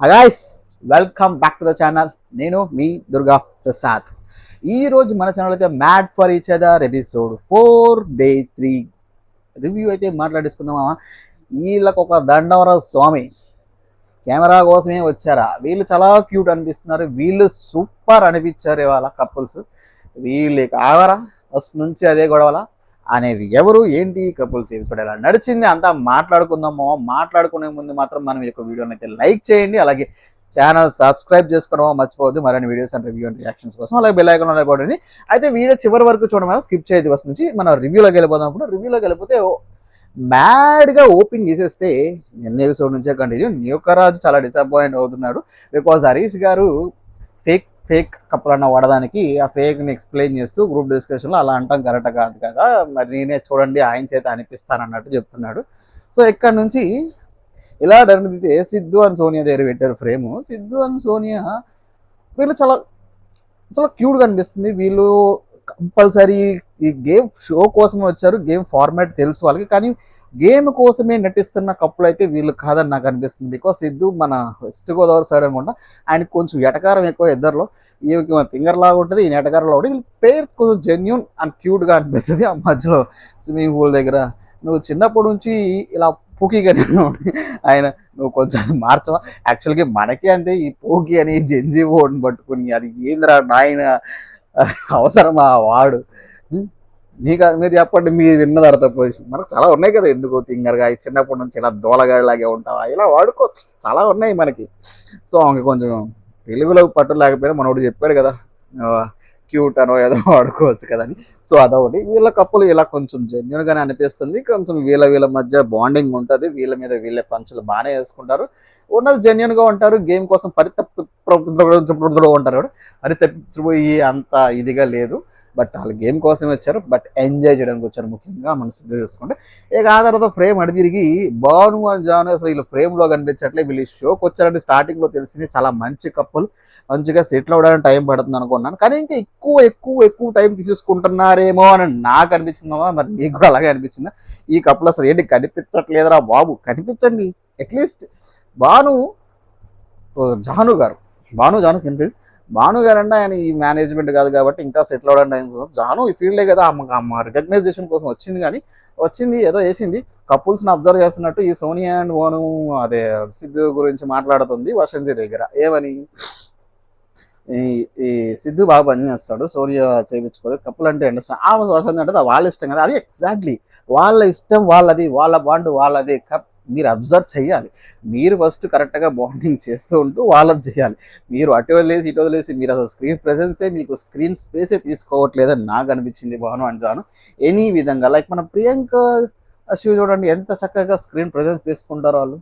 Guys, welcome back to the channel. నేను మీ దుర్గా ప్రసాద్. ఈ రోజు మన ఛానల్ అయితే mad for each other episode 4 day 3 review అయితే మాట్లాడేసుకుందామా. వీళ్ళకు ఒక దండవర స్వామి కెమెరా కోసమే వచ్చారా. వీళ్ళు చాలా క్యూట్ అనిపిస్తున్నారు, వీళ్ళు సూపర్ అనిపించారు ఇవాళ కపుల్స్. వీళ్ళు కావరా ఫస్ట్ నుంచి అదే గొడవల అనేది ఎవరు ఏంటి కపుల్స్ ఎపిసోడ్ ఎలా నడిచింది అంతా మాట్లాడుకుందామో. మాట్లాడుకునే ముందు మాత్రం మనం ఈ యొక్క వీడియోని అయితే లైక్ చేయండి, అలాగే ఛానల్ సబ్స్క్రైబ్ చేసుకోవడం మర్చిపోవద్దు. మరిన్ని videos and review and reactions కోసం అలాగే బెల్ ఐకాన్ కొట్టండి. అయితే వీడియో చివరి వరకు చూడడం స్కిప్ చేయదు. ఫస్ట్ నుంచి మనం రివ్యూలోకి వెళ్ళిపోదాం. ఇప్పుడు రివ్యూలోకి వెళ్ళిపోతే మ్యాడ్గా ఓపెన్ చేసేస్తే ఎన్ని ఎపిసోడ్ నుంచే కంటిన్యూ. న్యూకరాజు చాలా డిసప్పాయింట్ అవుతున్నాడు బికాజ్ హరీష్ గారు ఫేక్ ఫేక్ కప్పులు అన్న వాడడానికి ఆ ఫేక్ని ఎక్స్ప్లెయిన్ చేస్తూ గ్రూప్ డిస్కషన్లో అలా అంటాం కరెక్ట్ కాదు కదా, మరి నేనే చూడండి ఆయన చేత అనిపిస్తాను అన్నట్టు చెప్తున్నాడు. సో ఇక్కడ నుంచి ఇలా జరిగితే సిద్ధు అండ్ సోనియా దగ్గర పెట్టారు ఫ్రేమ్. సిద్ధు అండ్ సోనియా వీళ్ళు చాలా చాలా క్యూట్గా అనిపిస్తుంది. వీళ్ళు కంపల్సరీ ఈ గేమ్ షో కోసమే వచ్చారు, గేమ్ ఫార్మాట్ తెలుసు వాళ్ళకి, కానీ గేమ్ కోసమే నటిస్తున్న కప్పులు అయితే వీళ్ళు కాదని నాకు అనిపిస్తుంది. బికాస్ సిద్ధు మన వెస్ట్ గోదావరి సైడ్ అనుకుంటా, ఆయనకు కొంచెం ఎటకారం ఎక్కువ ఇద్దరులో. ఈమెకి తింగర్ లాగా ఉంటుంది, ఈయన ఎటకారంలో ఉంటుంది. వీళ్ళ పేరు కొంచెం జెన్యున్ అండ్ క్యూట్గా అనిపిస్తుంది. ఆ మధ్యలో స్విమ్మింగ్ పూల్ దగ్గర నువ్వు చిన్నప్పటి నుంచి ఇలా పూకీగానే ఆయన నువ్వు కొంచెం మార్చవా. యాక్చువల్గా మనకే అంతే, ఈ పూకీ అని జెంజీ ఓడిని పట్టుకుని అది ఏంద్రా నాయన అవసరమా వాడు. మీరు చెప్పండి, మీరు విన్నది అర్థం పొజిషన్ మనకు చాలా ఉన్నాయి కదా. ఎందుకు తింగరగా చిన్నప్పటి నుంచి ఇలా దోలగాడిలాగే ఉంటావా, ఇలా వాడుకోవచ్చు, చాలా ఉన్నాయి మనకి. సో ఆమె కొంచెం తెలుగులో పట్టు లేకపోయినా మనోడు చెప్పాడు కదా క్యూట్ అనో ఏదో వాడుకోవచ్చు కదా అని. సో అదొకటి. వీళ్ళ కప్పులు ఇలా కొంచెం జెన్యున్గానే అనిపిస్తుంది, కొంచెం వీళ్ళ మధ్య బాండింగ్ ఉంటుంది, వీళ్ళ మీద వీళ్ళే పంచులు బాగానే వేసుకుంటారు, ఉన్నది జెన్యున్గా ఉంటారు. గేమ్ కోసం ఉంటారు, పరితప్పిపోయి అంత ఇదిగా లేదు. బట్ వాళ్ళు గేమ్ కోసమే వచ్చారు, బట్ ఎంజాయ్ చేయడానికి వచ్చారు ముఖ్యంగా మనం సిద్ధ చూసుకుంటే. ఇక ఆ తర్వాత ఫ్రేమ్ అడిగిరిగి భాను అండ్ జాను అసలు వీళ్ళు ఫ్రేమ్లో కనిపించట్లే. వీళ్ళు షోకి వచ్చారంటే స్టార్టింగ్లో తెలిసింది చాలా మంచి కప్పులు, మంచిగా సెటిల్ అవ్వడానికి టైం పడుతుంది అనుకున్నాను, కానీ ఇంకా ఎక్కువ ఎక్కువ ఎక్కువ టైం తీసుకుంటున్నారేమో అని నాకు అనిపించిందమ్మా. మరి మీకు కూడా అలాగే అనిపించిందా? ఈ కప్పులు అసలు ఏంటి కనిపించట్లేదురా బాబు, కనిపించండి అట్లీస్ట్. భాను జాను గారు, జాను కనిపిస్తుంది. భాను గారు అంటే ఆయన ఈ మేనేజ్మెంట్ కాదు కాబట్టి ఇంకా సెటిల్ అవ్వడానికి టైం కోసం. జాను ఈ ఫీల్డే కదా, అమ్మ రికగ్నైజేషన్ కోసం వచ్చింది, కానీ వచ్చింది ఏదో వేసింది. కపుల్స్ని అబ్జర్వ్ చేస్తున్నట్టు ఈ సోనియా అండ్ భాను అదే సిద్ధు గురించి మాట్లాడుతుంది వసంతి దగ్గర. ఏమని ఈ సిద్ధు బాగా పనిచేస్తాడు, సోనియా చేయించుకోలేదు, కప్పులు అంటే అండర్స్టాండ్. ఆ వసంతి అంటే వాళ్ళ ఇష్టం కదా, అది ఎగ్జాక్ట్లీ వాళ్ళ ఇష్టం వాళ్ళది, వాళ్ళ బాండ్ వాళ్ళది. మీరు అబ్జర్వ్ చేయాలి, మీరు ఫస్ట్ కరెక్ట్గా బాండింగ్ చేస్తూ ఉంటూ వాళ్ళది చేయాలి. మీరు అటు వదిలేసి ఇటు వదిలేసి మీరు అసలు స్క్రీన్ ప్రెజెన్సే, మీకు స్క్రీన్ స్పేసే తీసుకోవట్లేదని నాకు అనిపించింది భాను అండ్ జాను. ఎనీ విధంగా లైక్ మన ప్రియాంక శివ చూడండి ఎంత చక్కగా స్క్రీన్ ప్రెజెన్స్ తీసుకుంటారో వాళ్ళు.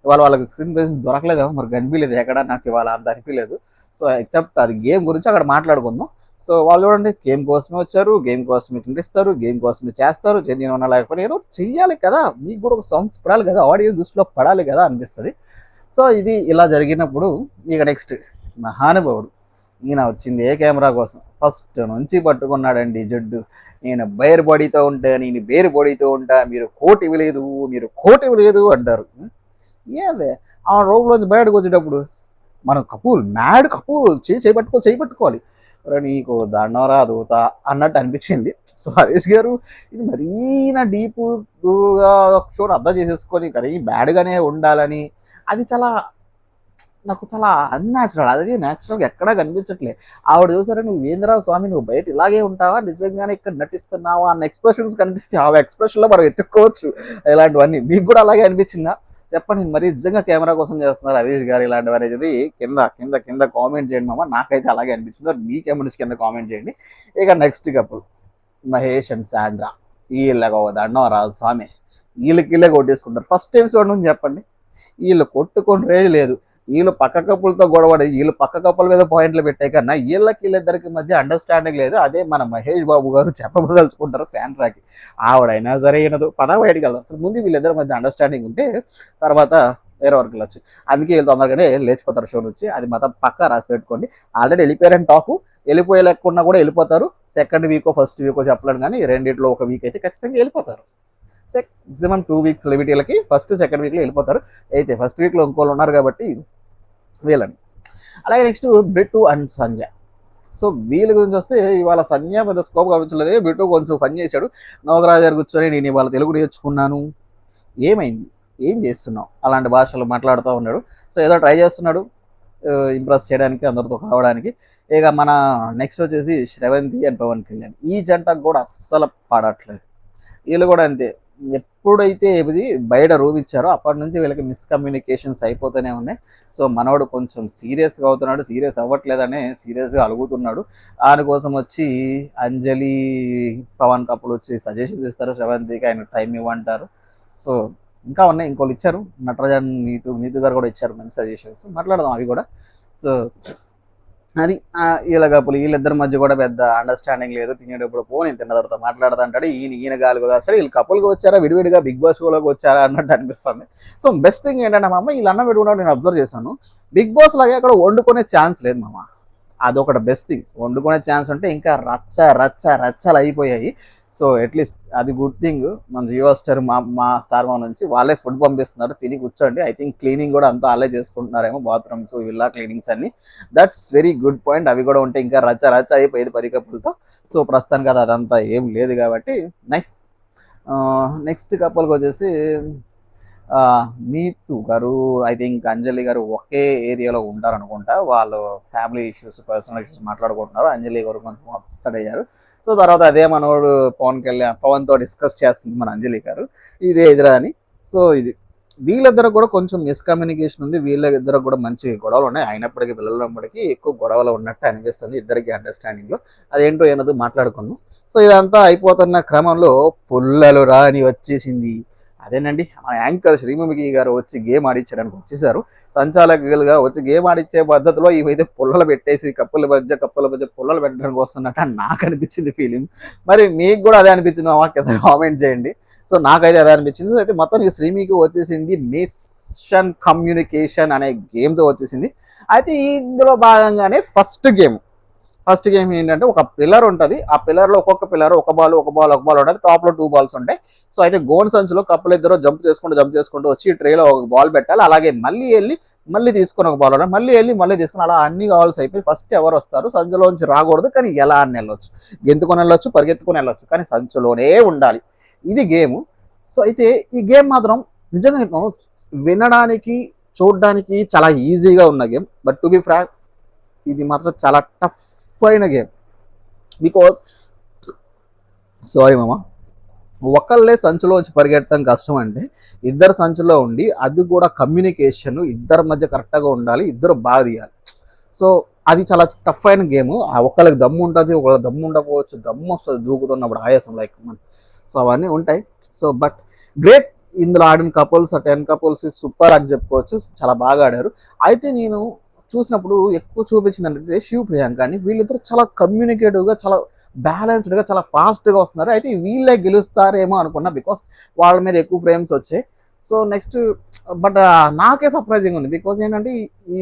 ఇవాళ వాళ్ళకి స్క్రీన్ ప్రెజెన్స్ దొరకలేదేమో, మరి కనిపించలేదు ఎక్కడ, నాకు ఇవాళ అంత అనిపించలేదు. సో ఎక్సెప్ట్ అది గేమ్ గురించి అక్కడ మాట్లాడుకుందాం. సో వాళ్ళు చూడండి గేమ్ కోసమే వచ్చారు, గేమ్ కోసమే తిండిస్తారు, గేమ్ కోసమే చేస్తారు. జెన్యున్ ఉన్నా లేకపోయినా ఏదో చెయ్యాలి కదా, మీకు కూడా ఒక సాంగ్స్ పడాలి కదా, ఆడియన్స్ దృష్టిలో పడాలి కదా అనిపిస్తుంది. సో ఇది ఇలా జరిగినప్పుడు ఇక నెక్స్ట్ మహానుభావుడు ఈయన వచ్చింది ఏ కెమెరా కోసం, ఫస్ట్ నుంచి పట్టుకున్నాడండి జడ్డు. నేను బైర్ బాడీతో ఉంటా, నేను బేర్ బాడీతో ఉంటా, మీరు కోటి ఇవ్వలేదు, మీరు కోటి ఇవ్వలేదు అంటారు. ఏదే ఆ రోడ్లోంచి బయటకు వచ్చేటప్పుడు మనం కపూల్ మ్యాడ్ కపూల్ చేయి పట్టుకోవాలి, నీకు దండవరా దూత అన్నట్టు అనిపించింది. సో హరీష్ గారు ఇది మరీ నా డీప్గా షో అర్థం చేసేసుకొని కానీ బ్యాడ్గానే ఉండాలని, అది చాలా నాకు చాలా అన్యాచురల్. అది న్యాచురల్గా ఎక్కడా కనిపించట్లే. ఆవిడ చూసారా, నువ్వు ఏంద్రా స్వామి నువ్వు బయట ఇలాగే ఉంటావా, నిజంగానే ఇక్కడ నటిస్తున్నావా అన్న ఎక్స్ప్రెషన్స్ కనిపిస్తే ఆ ఎక్స్ప్రెషన్లో మనం ఎత్తుక్కోవచ్చు ఇలాంటివన్నీ. మీకు కూడా అలాగే అనిపించిందా చెప్పండి? మరి నిజంగా కెమెరా కోసం చేస్తున్నారు హరీష్ గారు ఇలాంటివి అనేది కింద కింద కింద కామెంట్ చేయండి మామ. నాకైతే అలాగే అనిపించింది, మీకేమనిచ్చి కింద కామెంట్ చేయండి. ఇక నెక్స్ట్ కపుల్ మహేష్ అండ్ సాంద్రా, వీళ్ళగా దండం రాదు స్వామి, వీళ్ళకి కొట్టేసుకుంటారు. ఫస్ట్ ఎపిసోడ్ నుంచి చెప్పండి, వీళ్ళు కొట్టుకొని రేజ్ లేదు. వీళ్ళు పక్క కప్పులతో గొడవడి వీళ్ళు పక్క కప్పుల మీద పాయింట్లు పెట్టే కన్నా వీళ్ళిద్దరికి మధ్య అండర్స్టాండింగ్ లేదు. అదే మన మహేష్ బాబు గారు చెప్పదలుచుకుంటారు శాండ్రాకి. ఆవిడైనా సరే అయినదు బయటికి వెళ్దాం. అసలు ముందు వీళ్ళిద్దరి మధ్య అండర్స్టాండింగ్ ఉంటే తర్వాత వేరే వరకు వెళ్ళొచ్చు. అందుకే వీళ్ళు తొందరగానే లేచిపోతారు షో నుంచి, అది మాత్రం పక్కా రాసి పెట్టుకోండి. ఆల్రెడీ వెళ్ళిపోయారని టాకు, వెళ్ళిపోయే లేకుండా కూడా వెళ్ళిపోతారు. సెకండ్ వీకో ఫస్ట్ వీకో చెప్పలేను, కానీ రెండిట్లో ఒక వీక్ అయితే ఖచ్చితంగా వెళ్ళిపోతారు. మ్యాక్సిమం 2 వీక్స్ లిమిటీలకి ఫస్ట్ సెకండ్ వీక్లో వెళ్ళిపోతారు. అయితే ఫస్ట్ వీక్లో ఇంకోళ్ళు ఉన్నారు కాబట్టి వీళ్ళని. అలాగే next Bittu and Sandhya. So వీళ్ళ గురించి వస్తే ఇవాళ సంధ్య పెద్ద స్కోప్ కనిపించలేదు, బిట్టు కొంచెం పని చేశాడు. నవగ్రహ దగ్గర కూర్చొని నేను ఇవాళ తెలుగు నేర్చుకున్నాను, ఏమైంది, ఏం చేస్తున్నావు, అలాంటి భాషలు మాట్లాడుతూ ఉన్నాడు. సో ఏదో ట్రై చేస్తున్నాడు ఇంప్రెస్ చేయడానికి, అందరితో కావడానికి. ఇక మన నెక్స్ట్ వచ్చేసి శ్రవంతి అండ్ పవన్ కళ్యాణ్. ఈ జంటకు కూడా అస్సలు పాడట్లేదు. వీళ్ళు కూడా అంతే, ఎప్పుడైతే ఇది బయట రూమ్ ఇచ్చారో అప్పటి నుంచి వీళ్ళకి మిస్కమ్యూనికేషన్స్ అయిపోతూనే ఉన్నాయి. సో మనోడు కొంచెం సీరియస్గా అవుతున్నాడు, సీరియస్ అవ్వట్లేదనే సీరియస్గా అలుగుతున్నాడు. దానికోసం వచ్చి అంజలి పవన్ కపుల్ వచ్చి సజెషన్స్ ఇస్తారు, శ్రవంతికి ఆయన టైం ఇవ్వంటారు. సో ఇంకా ఉన్నాయి, ఇంకోళ్ళు ఇచ్చారు, నటరాజన్ నీతు గారు కూడా ఇచ్చారు మంచి సజెషన్స్, మాట్లాడదాం అవి కూడా. సో అది వీళ్ళ కప్పులు, వీళ్ళిద్దరి మధ్య కూడా పెద్ద అండర్స్టాండింగ్ లేదు. తినేటప్పుడు నేను తిన్న తర్వాత మాట్లాడతా అంటాడు, ఈయన గాలి కదా. సరే వీళ్ళు కప్పులుగా వచ్చారా, విడివిడిగా బిగ్ బాస్ షోలోకి వచ్చారా అన్నట్టు అనిపిస్తుంది. సో బెస్ట్ థింగ్ ఏంటంటే మామ, వీళ్ళు అన్నం పెట్టుకున్నాడు నేను అబ్జర్వ్ చేశాను, బిగ్ బాస్ లాగే అక్కడ వండుకునే ఛాన్స్ లేదు మామ. అదొకటి బెస్ట్ థింగ్. వండుకునే ఛాన్స్ ఉంటే ఇంకా రచ్చలు అయిపోయాయి. సో అట్లీస్ట్ అది గుడ్ థింగ్. మన జియో స్టార్ మా స్టార్ మా నుంచి వాళ్ళే ఫుడ్ పంపిస్తున్నారు, తిని కూర్చోండి. ఐ థింక్ క్లీనింగ్ కూడా అంతా వాళ్ళే చేసుకుంటున్నారేమో, బాత్రూమ్స్ విల్లా క్లీనింగ్స్ అన్ని. That's very good point. అవి కూడా ఉంటే ఇంకా రచ్చ అయిపోయేది 10 కప్పులతో. సో ప్రస్తుతానికి అది అదంతా ఏం లేదు కాబట్టి నైస్. నెక్స్ట్ కప్పులకు వచ్చేసి నీతు గారు, ఐ థింక్ అంజలి గారు ఒకే ఏరియాలో ఉంటారనుకుంటా. వాళ్ళు ఫ్యామిలీ ఇష్యూస్, పర్సనల్ ఇష్యూస్ మాట్లాడుకుంటున్నారు. అంజలి గారు కొంచెం అప్సెట్ అయ్యారు. సో తర్వాత అదే మనోడు పవన్తో డిస్కస్ చేస్తుంది మన అంజలి గారు, ఇదే ఎదురా అని. సో ఇది వీళ్ళిద్దరు కూడా కొంచెం మిస్కమ్యూనికేషన్ ఉంది, వీళ్ళిద్దరు కూడా మంచి గొడవలు ఉన్నాయి. అయినప్పటికీ పిల్లలప్పటికీ ఎక్కువ గొడవలు ఉన్నట్టు అనిపిస్తుంది ఇద్దరికి అండర్స్టాండింగ్లో. అదేంటో ఏనదో మాట్లాడుకుందాం. సో ఇదంతా అయిపోతున్న క్రమంలో పుల్లలు రాని వచ్చేసింది. అదేనండి మన యాంకర్ శ్రీముఖి గారు వచ్చి గేమ్ ఆడించడానికి వచ్చేసారు. సంచాలకులుగా వచ్చి గేమ్ ఆడిచ్చే పద్ధతిలో ఇవైతే పుల్లలు పెట్టేసి కప్పుల మధ్య పుల్లలు పెట్టడానికి వస్తున్నట్టు నాకు అనిపించింది ఫీలింగ్. మరి మీకు కూడా అదే అనిపించింది కింద కామెంట్ చేయండి. సో నాకైతే అదే అనిపించింది. సో అయితే మొత్తం శ్రీముఖి వచ్చేసింది మిషన్ కమ్యూనికేషన్ అనే గేమ్తో వచ్చేసింది. అయితే ఇందులో భాగంగానే ఫస్ట్ గేమ్ ఏంటంటే ఒక పిల్లర్ ఉంటుంది. ఆ పిల్లర్లో ఒక్కొక్క పిల్లర్ ఒక బాల్ ఉంటుంది. టాప్లో 2 బాల్స్ ఉంటాయి. సో అయితే గోన్ సంచులో కప్పులు ఇద్దరు జంప్ చేసుకుంటూ వచ్చి ట్రేలో ఒక బాల్ పెట్టాలి. అలాగే మళ్ళీ తీసుకొని ఒక బాల్ మళ్ళీ తీసుకొని అలా అన్ని బాల్స్ అయిపోయి ఫస్ట్ ఎవరు వస్తారు, సంచులోంచి రాకూడదు. కానీ ఎలా అని వెళ్ళొచ్చు, గెంతుకొని వెళ్ళొచ్చు, పరిగెత్తుకొని వెళ్ళొచ్చు, కానీ సంచులోనే ఉండాలి. ఇది గేమ్. సో అయితే ఈ గేమ్ మాత్రం నిజంగా వినడానికి చూడడానికి చాలా ఈజీగా ఉన్న game. But to be frank ఇది మాత్రం చాలా టఫ్ అయిన గేమ్. బికాస్ సారీ మామ, ఒకళ్ళే సంచులోంచి పరిగెట్టడం కష్టం అంటే ఇద్దరు సంచులో ఉండి అది కూడా కమ్యూనికేషన్ ఇద్దరి మధ్య కరెక్ట్గా ఉండాలి, ఇద్దరు బాగా తీయాలి. సో అది చాలా టఫ్ అయిన గేమ్. ఒకళ్ళకి దమ్ము ఉంటుంది, ఒకళ్ళకి దమ్ము ఉండకపోవచ్చు, దమ్ము వస్తుంది దూకుతున్నప్పుడు ఆయాసం లైక్. సో అవన్నీ ఉంటాయి. సో బట్ గ్రేట్, ఇందులో ఆడిన కపుల్స్ 10 కపుల్స్ సూపర్ అని చెప్పుకోవచ్చు, చాలా బాగా ఆడారు. అయితే నేను చూసినప్పుడు ఎక్కువ చూపించింది అంటే శివ్ ప్రియాంక అని. వీళ్ళిద్దరు చాలా కమ్యూనికేటివ్గా, చాలా బ్యాలెన్స్డ్గా, చాలా ఫాస్ట్గా వస్తున్నారు. అయితే వీళ్ళే గెలుస్తారేమో అనుకున్నా, బికాస్ వాళ్ళ మీద ఎక్కువ ఫ్రేమ్స్ వచ్చాయి. సో నెక్స్ట్ బట్ నాకే సర్ప్రైజింగ్ ఉంది. బికాస్ ఏంటంటే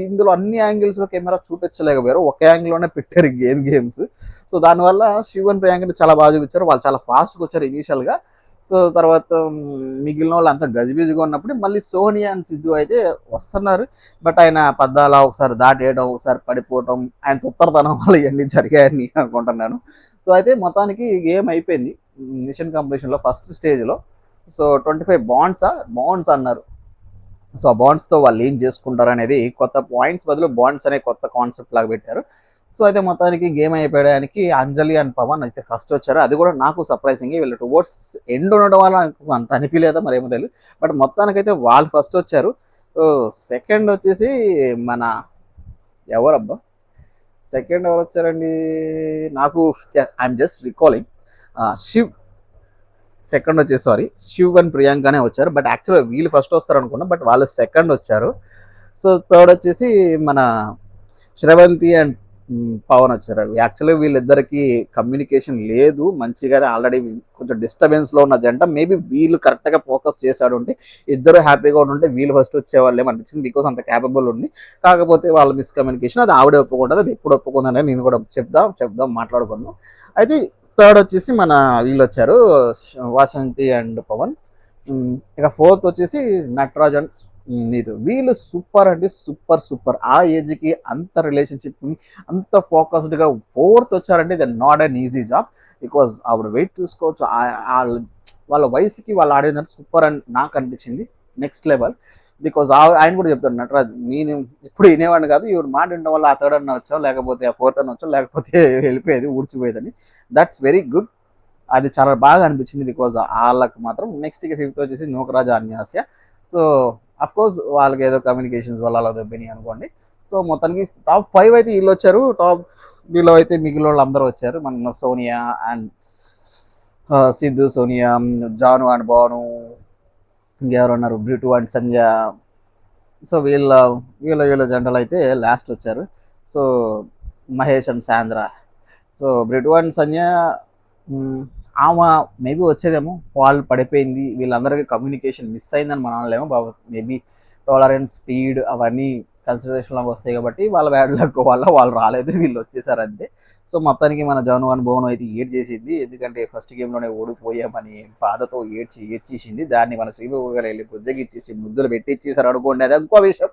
ఇందులో అన్ని యాంగిల్స్లో కెమెరా చూపించలేకపోయారు, ఒక యాంగిల్లోనే పెట్టారు గేమ్స్. సో దానివల్ల శివ్ అండ్ ప్రియాంకని చాలా బాగా చూపించారు. వాళ్ళు చాలా ఫాస్ట్గా వచ్చారు ఇనీషియల్గా. సో తర్వాత మిగిలిన వాళ్ళు అంతా గజిబిజిగా ఉన్నప్పుడు మళ్ళీ సోనియా అండ్ సిద్ధు అయితే వస్తున్నారు. బట్ ఆయన పద్దాలా ఒకసారి దాటేయడం, ఒకసారి పడిపోవడం, ఆయన తొత్తరతనం వల్ల ఇవన్నీ జరిగాయని అనుకుంటున్నాను. సో అయితే మొత్తానికి గేమ్ అయిపోయింది మిషన్ కంప్లీషన్లో ఫస్ట్ స్టేజ్లో. సో 25 బాండ్స్ అన్నారు. సో ఆ బాండ్స్తో వాళ్ళు ఏం చేసుకుంటారు అనేది కొత్త పాయింట్స్ బదులు బాండ్స్ అనే కొత్త కాన్సెప్ట్ లాగా పెట్టారు. సో అయితే మొత్తానికి గేమ్ అయిపోయడానికి అంజలి అండ్ పవన్ అయితే ఫస్ట్ వచ్చారు. అది కూడా నాకు సర్ప్రైజింగ్. వీళ్ళు టువర్డ్స్ ఎండ్ ఉండడం వల్ల అంత అనిపించలేదా మరేమో తెలియదు. బట్ మొత్తానికైతే వాళ్ళు ఫస్ట్ వచ్చారు. సెకండ్ వచ్చేసి మన ఎవరబ్బా సెకండ్ ఎవరు వచ్చారండి, నాకు I'm just recalling, Shiv second వచ్చేసి శివ్ అండ్ ప్రియాంకనే వచ్చారు. బట్ యాక్చువల్గా వీళ్ళు ఫస్ట్ వస్తారు అనుకున్నా, బట్ వాళ్ళు సెకండ్ వచ్చారు. సో థర్డ్ వచ్చేసి మన శ్రవంతి అండ్ పవన్ వచ్చారు. యాక్చువల్లీ వీళ్ళిద్దరికి కమ్యూనికేషన్ లేదు మంచిగానే, ఆల్రెడీ కొంచెం డిస్టర్బెన్స్లో ఉన్న జంట. మేబీ వీళ్ళు కరెక్ట్గా ఫోకస్ చేశాడు ఉంటే ఇద్దరు హ్యాపీగా ఉంటే వీళ్ళు ఫస్ట్ వచ్చేవాళ్ళు ఏమనిపించింది, బికాస్ అంత క్యాపబుల్ ఉంది. కాకపోతే వాళ్ళ మిస్కమ్యూనికేషన్, అది ఆవిడే ఒప్పుకుంటుంది, అది ఎప్పుడు ఒప్పుకుందని నేను కూడా చెప్దాం మాట్లాడుకుందాం. అయితే థర్డ్ వచ్చేసి మన వీళ్ళు వచ్చారు, వాసంతి అండ్ పవన్. ఇక ఫోర్త్ వచ్చేసి నటరాజ్ అండ్ నీతో వీళ్ళు సూపర్ అంటే సూపర్ సూపర్. ఆ ఏజ్‌కి అంత రిలేషన్‌షిప్‌ని అంత ఫోకస్డ్‌గా ఫోర్త్ వచ్చారంటే ఇది not an easy job. Because ఆవిడ వెయిట్ చూసుకోవచ్చు. ఆళ్ళ వాళ్ళ వయసుకి వాళ్ళు ఆడిందంటే సూపర్ అని నాకు అనిపించింది. Next level. బికాజ్ ఆయన కూడా చెప్తాడు నటరాజ్ నేను ఎప్పుడు వినేవాడిని కాదు. ఈవిడ మాట వినడం వల్ల ఆ థర్డ్ అన్న వచ్చాం, లేకపోతే ఆ ఫోర్త్ అన్న వచ్చాం, లేకపోతే వెళ్ళిపోయేది ఊడ్చిపోయేదని. That's very good. అది చాలా బాగా అనిపించింది. బికాజ్ వాళ్ళకి మాత్రం నెక్స్ట్ ఇక ఫిఫ్త్ వచ్చేసి నూకరాజు అన్యాస్య. సో అఫ్ కోర్స్ వాళ్ళకి ఏదో కమ్యూనికేషన్స్ వల్ల అలా దొబ్బినాయి అనుకోండి. సో మొత్తానికి టాప్ 5 అయితే వీళ్ళు వచ్చారు. టాప్ బిలో అయితే మిగిలిన వాళ్ళు అందరూ వచ్చారు. మన సోనియా అండ్ సిద్ధు, సోనియా, జాను అండ్ బాను, ఇంకెవరు ఉన్నారు, బ్రిటు అండ్ సంజయ్. సో వీళ్ళ వీళ్ళ వీళ్ళ జంటలు అయితే లాస్ట్ వచ్చారు. సో మహేష్ అండ్ సాంద్ర. సో బ్రిటు అండ్ సంజయ్ ఆమె మేబీ వచ్చేదేమో, వాళ్ళు పడిపోయింది, వీళ్ళందరికీ కమ్యూనికేషన్ మిస్ అయిందని మన వాళ్ళేమో మేబీ టాలరెన్స్, స్పీడ్ అవన్నీ కన్సిడరేషన్లోకి వస్తాయి కాబట్టి వాళ్ళ బ్యాడ్ లక్ వల్ల వాళ్ళు రాలేదు, వీళ్ళు వచ్చేసారు అంతే. సో మొత్తానికి మన జాను అని భవన్ అయితే ఏడ్ చేసింది. ఎందుకంటే ఫస్ట్ గేమ్లోనే ఓడిపోయామని బాధతో ఏడ్చేసింది. దాన్ని మన శ్రీబాబు గారు వెళ్ళి బుజ్జగిచ్చేసి ముద్దులు పెట్టిచ్చేసారు అనుకోండి, అది ఇంకో విషయం.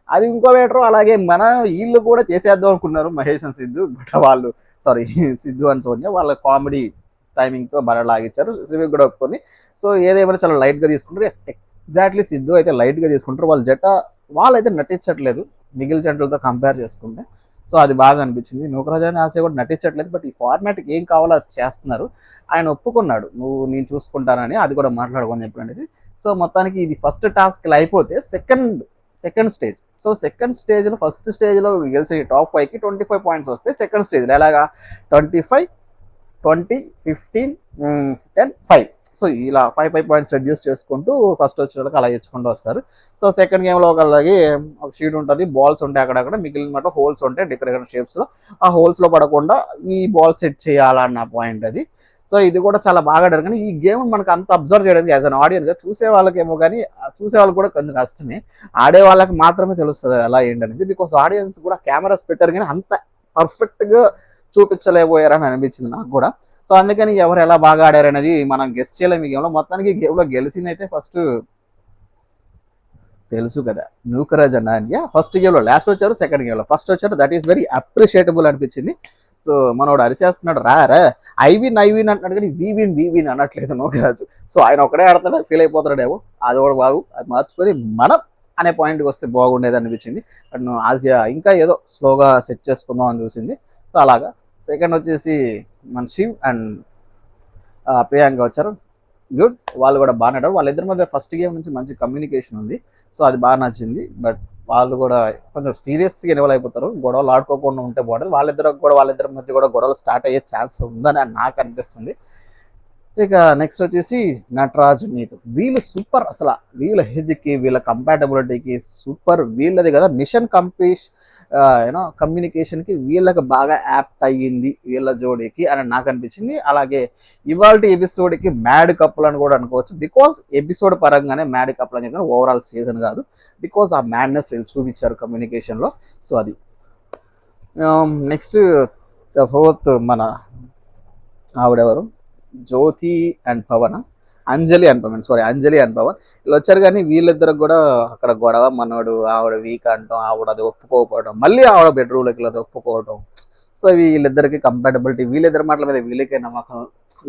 అది ఇంకో వేటరు. అలాగే మన వీళ్ళు కూడా చేసేద్దాం అనుకున్నారు మహేష్ అండ్ సిద్ధు, బట్ వాళ్ళు సారీ సిద్ధు అండ్ సోనియా వాళ్ళ కామెడీ టైమింగ్తో బాగా లాగిచ్చారు. శ్రీవిక్ కూడా ఒప్పుకుంది. సో ఏదేమైనా చాలా లైట్గా తీసుకుంటారు. ఎగ్జాక్ట్లీ సిద్ధు అయితే లైట్గా తీసుకుంటారు. వాళ్ళ జట్ట వాళ్ళైతే నటించట్లేదు మిగిలిన జంటలతో కంపేర్ చేసుకుంటే. సో అది బాగా అనిపించింది. నూకరాజు అని ఆశ కూడా నటించట్లేదు, బట్ ఈ ఫార్మాట్కి ఏం కావాలో అది చేస్తున్నారు. ఆయన ఒప్పుకున్నాడు నేను చూసుకుంటానని, అది కూడా మాట్లాడుకుంది ఎప్పుడనేది. సో మొత్తానికి ఇది ఫస్ట్ టాస్క్లు అయిపోతే సెకండ్ స్టేజ్. సో సెకండ్ స్టేజ్లో ఫస్ట్ స్టేజ్లో గెలిచి టాప్ 5కి 25 పాయింట్స్ వస్తే సెకండ్ స్టేజ్లో ఎలాగా 25, 20, 15, 10, 5. సో ఇలా 5 పాయింట్స్ రెడ్యూస్ చేసుకుంటూ ఫస్ట్ వచ్చిన వాళ్ళకి అలా ఇచ్చుకుంటూ వస్తారు. సో సెకండ్ గేమ్లో అలాగే ఒక షీట్ ఉంటుంది, బాల్స్ ఉంటాయి అక్కడక్కడ, మిగిలిన మాట హోల్స్ ఉంటాయి డిఫరెంట్ షేప్స్లో. ఆ హోల్స్లో పడకుండా ఈ బాల్ సెట్ చేయాలన్న పాయింట్ అది. సో ఇది కూడా చాలా బాగా ఆడారు. కానీ ఈ గేమ్ మనకు అంత అబ్జర్వ్ చేయడానికి యాజ్ అన్ ఆడియన్గా చూసే వాళ్ళకేమో, కానీ చూసే వాళ్ళకి కూడా కొంచెం కష్టమే, ఆడే వాళ్ళకి మాత్రమే తెలుస్తుంది ఎలా ఏంటనేది. బికాస్ ఆడియన్స్ కూడా కెమెరాస్ పెట్టారు కానీ అంత పర్ఫెక్ట్గా చూపించలేకపోయారని అనిపించింది నాకు కూడా. సో అందుకని ఎవరు ఎలా బాగా ఆడారనేది మనం గెస్ చేయలేము ఈ గేమ్లో. మొత్తానికి గేమ్లో గెలిచింది అయితే ఫస్ట్ తెలుసు కదా, నూకరాజ్ అన్న ఇండియా. ఫస్ట్ గేమ్లో లాస్ట్ వచ్చారు, సెకండ్ గేమ్లో ఫస్ట్ వచ్చారు. దట్ ఈస్ వెరీ అప్రిషియేటబుల్ అనిపించింది. సో మనోడు అరిసేస్తున్నాడు, రా ఐవిన్ అంటున్నాడు కానీ వీవిన్ అనట్లేదు నూకరాజు. సో ఆయన ఒకడే ఆడుతున్నాడు, ఫీల్ అయిపోతున్నాడేమో. అది కూడా బాగు, అది మార్చుకొని మనం అనే పాయింట్కి వస్తే బాగుండేది అనిపించింది. బట్ ఆసియా ఇంకా ఏదో స్లోగా సెట్ చేసుకుందాం అని చూసింది. సో అలాగా సెకండ్ వచ్చేసి మన శివ్ అండ్ ప్రియాంక వచ్చారు. గుడ్, వాళ్ళు కూడా బాగా ఆడారు. వాళ్ళిద్దరి మధ్య ఫస్ట్ గేమ్ నుంచి మంచి కమ్యూనికేషన్ ఉంది. సో అది బాగా నచ్చింది. బట్ వాళ్ళు కూడా కొంచెం సీరియస్గా ఇన్వాల్వ్ అయిపోతారు. గొడవలు ఆడుకోకుండా ఉంటే బాగుంటుంది. వాళ్ళిద్దరి మధ్య కూడా గొడవలు స్టార్ట్ అయ్యే ఛాన్స్ ఉందని నాకు అనిపిస్తుంది. ఇక నెక్స్ట్ వచ్చేసి నటరాజ్, నీతు. వీళ్ళు సూపర్. అసలు వీళ్ళ హెజ్కి వీళ్ళ కంపాటబిలిటీకి సూపర్. వీళ్ళది కదా మిషన్ కమ్యూనికేషన్కి వీళ్ళకి బాగా యాప్ట్ అయ్యింది వీళ్ళ జోడీకి అని నాకు అనిపించింది. అలాగే ఇవాళ ఎపిసోడ్కి మ్యాడ్ కప్పుల్ అని కూడా అనుకోవచ్చు. బికాస్ ఎపిసోడ్ పరంగానే మ్యాడ్ కప్పుల్ అని చెప్పిన, ఓవరాల్ సీజన్ కాదు. బికాస్ ఆ మ్యాడ్నెస్ వీళ్ళు చూపించారు కమ్యూనికేషన్లో. సో అది నెక్స్ట్ ఫోర్త్ మన ఆవిడెవరు, జ్యోతి అండ్ పవన్, అంజలి అండ్ పవన్ వీళ్ళు వచ్చారు. కానీ వీళ్ళిద్దరికి కూడా అక్కడ గొడవ, మనోడు ఆవిడ వీక్ అంటాం, ఆవిడ అది ఒప్పుకోకపోవడం, మళ్ళీ ఆవిడ బెడ్రూమ్లోకి అది ఒప్పుకోవడం. సో వీళ్ళిద్దరికి కంపాటబిలిటీ, వీళ్ళిద్దరి మాటల మీద వీళ్ళకే నమ్మకం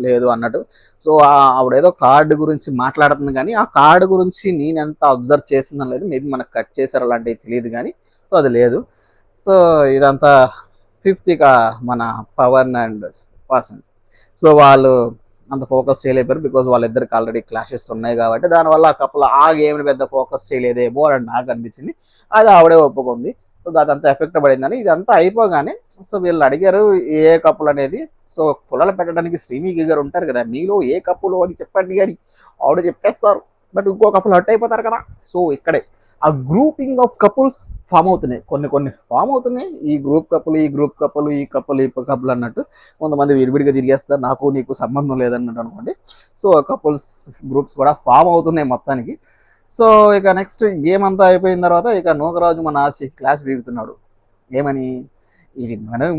లేదు అన్నట్టు. సో ఆవిడ ఏదో కార్డు గురించి మాట్లాడుతుంది కానీ ఆ కార్డు గురించి నేను ఎంత అబ్జర్వ్ చేసిందని లేదు. మేబీ మనకు కట్ చేశారు అలాంటివి తెలియదు కానీ. సో అది లేదు. సో ఇదంతా ఫిఫ్త్ ఇక మన పవన్ అండ్ వాసంత్. సో వాళ్ళు అంత ఫోకస్ చేయలేపారు బికాజ్ వాళ్ళిద్దరికి ఆల్రెడీ క్లాషెస్ ఉన్నాయి కాబట్టి. దానివల్ల ఆ కప్పులు ఆ గేమ్ని పెద్ద ఫోకస్ చేయలేదేమో అని నాకు అనిపించింది. అది ఆవిడే ఒప్పుకుంది. సో అదంతా ఎఫెక్ట్ పడిందని. ఇదంతా అయిపోగానే సో వీళ్ళు అడిగారు ఏ కప్పులు అనేది. సో పొలాలు పెట్టడానికి శ్రీమికి గారు ఉంటారు కదా, మీలో ఏ కప్పులు అని చెప్పండి అని ఆవిడ చెప్పేస్తారు. బట్ ఇంకో కప్పులు హట్ అయిపోతారు కదా. సో ఇక్కడే ఆ గ్రూపింగ్ ఆఫ్ కపుల్స్ ఫామ్ అవుతున్నాయి, కొన్ని ఫామ్ అవుతున్నాయి. ఈ గ్రూప్ కప్పులు ఈ కప్పులు అన్నట్టు. కొంతమంది విడివిడిగా తిరిగేస్తారు, నాకు నీకు సంబంధం లేదన్నట్టు అనుకోండి. సో కపుల్స్ గ్రూప్స్ కూడా ఫామ్ అవుతున్నాయి మొత్తానికి. సో ఇక నెక్స్ట్ గేమ్ అంతా అయిపోయిన తర్వాత ఇక నూకరాజు మన ఆశ క్లాస్ బీగుతున్నాడు. ఏమని, ఇది మనం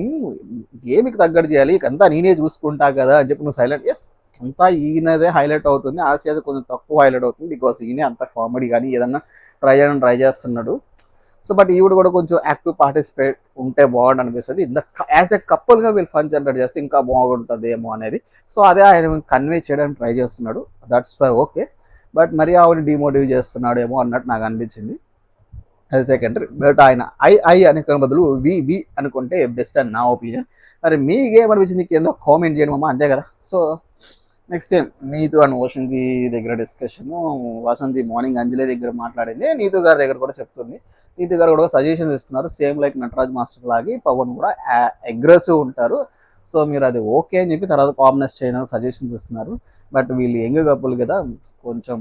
గేమ్కి తగ్గట్టు చేయాలి, ఇకంతా నేనే చూసుకుంటా కదా అని చెప్పి నువ్వు సైలెంట్. ఎస్, అంతా ఈయనదే హైలైట్ అవుతుంది, ఆసియాది కొంచెం తక్కువ హైలైట్ అవుతుంది, బికాస్ ఈయనే అంత కామెడీ కానీ ఏదన్నా ట్రై చేస్తున్నాడు. సో బట్ ఈవిడ కూడా కొంచెం యాక్టివ్ పార్టిసిపేట్ ఉంటే బాగుండు అనిపిస్తుంది. యాజ్ ఎ కపుల్గా వీళ్ళు ఫన్ జనరేట్ చేస్తే ఇంకా బాగుంటుందేమో అనేది. సో అదే ఆయన కన్వే చేయడానికి ట్రై చేస్తున్నాడు, దట్స్ ఫర్ ఓకే. బట్ మరి ఆవిడ డిమోటివ్ చేస్తున్నాడేమో అన్నట్టు నాకు అనిపించింది. అది సెకండరీ. బట్ ఆయన ఐ అనుకునే బదులు వి అనుకుంటే బెస్ట్ అని నా ఒపీనియన్. మరి మీకేమనిపించింది కింద కామెంట్ చేయడం అమ్మా, అంతే కదా. So next time Neetu and Vasanthi దగ్గర డిస్కషను. వసంతి మార్నింగ్ అంజలి దగ్గర మాట్లాడింది, నీతు గారి దగ్గర కూడా చెప్తుంది. నీతు గారు కూడా సజెషన్స్ ఇస్తున్నారు, సేమ్ లైక్ నటరాజ్ మాస్టర్ లాగి పవన్ కూడా అగ్రెసివ్ ఉంటారు. సో మీరు అది ఓకే అని చెప్పి తర్వాత కాంబినేస్ చేయడానికి సజెషన్స్ ఇస్తున్నారు. బట్ వీళ్ళు యంగ్ కపుల్ కదా, కొంచెం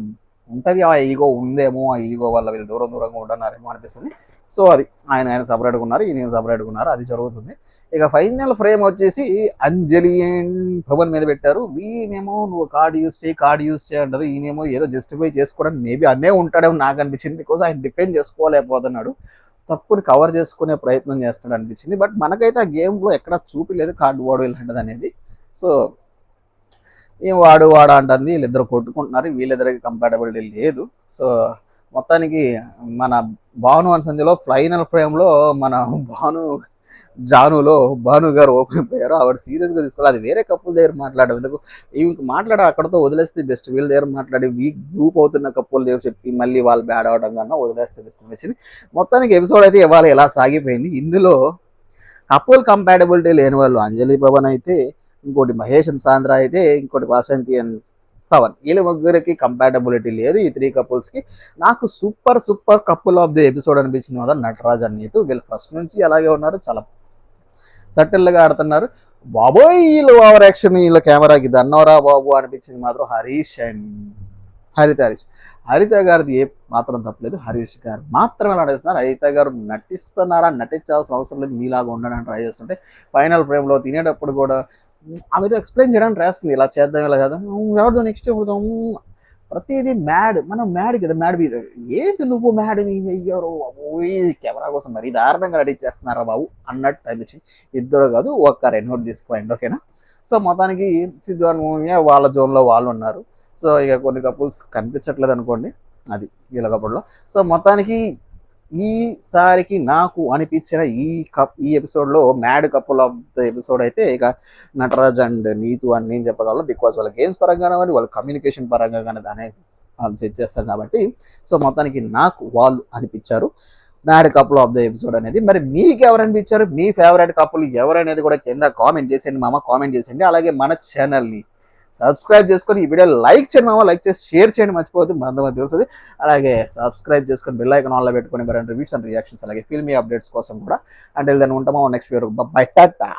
ఉంటుంది ఆ ఈగో ఉందేమో, ఆ ఈగో వల్ల వీళ్ళు దూరంగా ఉంటున్నారేమో అనిపిస్తుంది. సో అది ఆయన సపరేట్గా ఉన్నారు, ఈయన సపరేట్గా ఉన్నారు, అది జరుగుతుంది. ఇక ఫైనల్ ఫ్రేమ్ వచ్చేసి అంజలి అండ్ పవన్ మీద పెట్టారు. వీనేమో నువ్వు కార్డ్ యూస్ చేయి అంటది, ఈయనేమో ఏదో జస్టిఫై చేసుకోవడానికి మేబీ అన్నే ఉంటాడేమో నాకు అనిపించింది. బికాజ్ ఆయన డిఫెండ్ చేసుకోలేకపోతున్నాడు, తప్పుని కవర్ చేసుకునే ప్రయత్నం చేస్తాడు అనిపించింది. బట్ మనకైతే ఆ గేమ్లో ఎక్కడ చూపిలేదు కార్డు వాడు ఇలాంటిది అనేది. సో ఏం వాడు అంటుంది, వీళ్ళిద్దరు కొట్టుకుంటున్నారు, వీళ్ళిద్దరికి కంపాటబిలిటీ లేదు. సో మొత్తానికి మన భాను అండ్ సంధ్యలో ఫైనల్ ఫ్రేమ్లో మన భాను గారు ఓపెన్ అయిపోయారు. ఆవిడ సీరియస్గా తీసుకోవాలి, అది వేరే కప్పుల దగ్గర మాట్లాడడం ఎందుకు, ఈవికి మాట్లాడ అక్కడతో వదిలేస్తే బెస్ట్. వీళ్ళ దగ్గర మాట్లాడి వీక్ గ్రూప్ అవుతున్న కప్పుల దగ్గర చెప్పి మళ్ళీ వాళ్ళు బ్యాడ్ అవడం కన్నా వదిలేస్తే బెస్ట్ వచ్చింది. మొత్తానికి ఎపిసోడ్ అయితే ఇవాళ ఎలా సాగిపోయింది. ఇందులో కపుల్ కంపాటబిలిటీ లేని వాళ్ళు అంజలి పవన్ అయితే, ఇంకోటి మహేష్ అండ్ సాంద్ర అయితే, ఇంకోటి వాసంతి అండ్ పవన్, వీళ్ళ ముగ్గురికి కంపాటబిలిటీ లేదు. ఈ 3 కపుల్స్కి నాకు super couple of the episode అనిపించింది మాత్రం నటరాజ్ అండ్ నీతు. వీళ్ళు ఫస్ట్ నుంచి అలాగే ఉన్నారు, చాలా సటిల్గా ఆడుతున్నారు. బాబోయ్ వీళ్ళు ఓవర్ యాక్షన్, వీళ్ళ కెమెరాకి దన్నవరా బాబు అనిపించింది మాత్రం హరీష్ అండ్ హరిత గారిది ఏ మాత్రం తప్పలేదు, హరీష్ గారు మాత్రమే నటిస్తున్నారు. హరిత గారు నటించాల్సిన అవసరం లేదు, మీలాగా ఉండడానికి ట్రై చేస్తుంటే ఫైనల్ ఫ్రేమ్లో తినేటప్పుడు కూడా ఆమెతో ఎక్స్ప్లెయిన్ చేయడానికి ట్రై చేస్తుంది, ఇలా చేద్దాం ఎవరితో నెక్స్ట్ చెబుతాం, ప్రతిదీ మనం మ్యాడ్ కదా, ఏంటి నువ్వు మ్యాడ్ అయ్యారు కెమెరా కోసం మరీ దారుణంగా నటించేస్తున్నారా బాబు అన్నట్టు అనిపించింది. ఇద్దరు కాదు ఒక్కరే, నోట్ దిస్ పాయింట్, ఓకేనా. సో మొత్తానికి సిద్ధు అని వాళ్ళ జోన్లో వాళ్ళు ఉన్నారు. సో ఇక కొన్ని కపుల్స్ కనిపించట్లేదు అనుకోండి, అది వీళ్ళ కపుల్లో. సో మొత్తానికి ఈసారికి నాకు అనిపించిన ఈ ఎపిసోడ్లో mad couple of the episode అయితే ఇక నటరాజ్ అండ్ నీతు అని నేను చెప్పగలను. బికాజ్ వాళ్ళ గేమ్స్ పరంగా కానీ వాళ్ళ కమ్యూనికేషన్ పరంగా కానీ దానే వాళ్ళు చెక్ చేస్తారు కాబట్టి. సో మొత్తానికి నాకు వాళ్ళు అనిపించారు mad couple of the episode అనేది. మరి మీకు ఎవరు అనిపించారు, మీ ఫేవరెట్ కపుల్ ఎవరనేది కూడా కింద కామెంట్ చేసేయండి మామ, కామెంట్ చేసేయండి. అలాగే మన ఛానల్ని సబ్స్క్రైబ్ చేసుకొని ఈ వీడియో లైక్ చేయండి మామ, లైక్ చేసి షేర్ చేయండి మర్చిపోవద్దు, మంది తెలుస్తుంది. అలాగే సబ్స్క్రైబ్ చేసుకొని బెల్ ఐకాన్ ఆన్లో పెట్టుకొని మరిన్ని రివ్యూస్ అండ్ రియాక్షన్స్ అలాగే ఫిల్మీ అప్డేట్స్ కోసం కూడా. అంటే దాన్ని ఉంటామా నెక్స్ట్ వీడియో, బై టాటా.